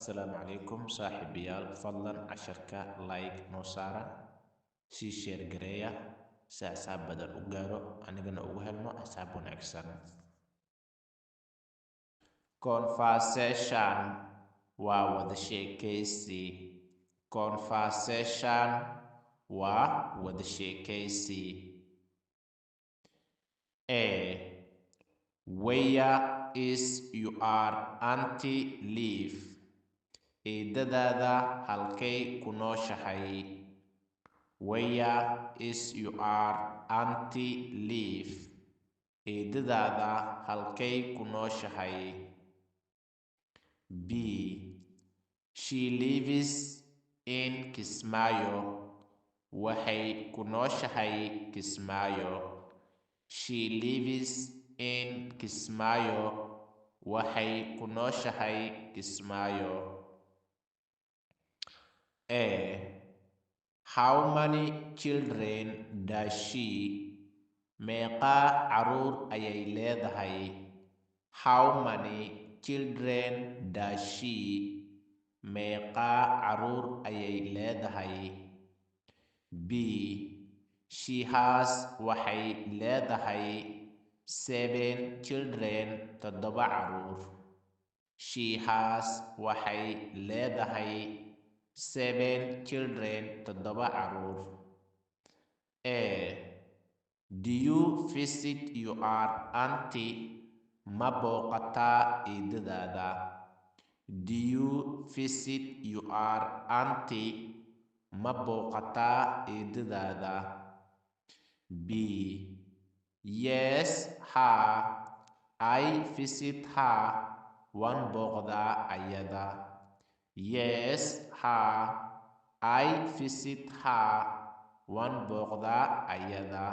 السلام عليكم صاحبيال فضلا عشركة لايك نوسارة سي شير جريا سأساب بدل أجارو أنا جنا أوهلمو أسابون أكسن conversation ووذ شيكيسي conversation ووذ شيكيسي A. Where is your auntie live? Eedadaada halkay ku nooshahay? Where is your auntie live? Eedadaada halkay ku nooshahay? B. She lives in Kismaayo. Waxay ku nooshahay Kismaayo. She lives in Kismaayo. Waxay ku nooshahay Kismaayo. A. How many children does she? Meeqa caruur ayay leedahay? How many children does she? Meeqa caruur ayay leedahay? B. She has waxay leedahay 7 children, 7 caruur. She has waxay leedahay 7 children, 7 caruur. A. Do you visit your auntie? Ma booqataa eedadaada? Do you visit your auntie? Ma booqataa eedadaada? B. Yes, her. I visit her. Waan booqdaa ayada. Yes, her. I visit her. Waan booqdaa ayada.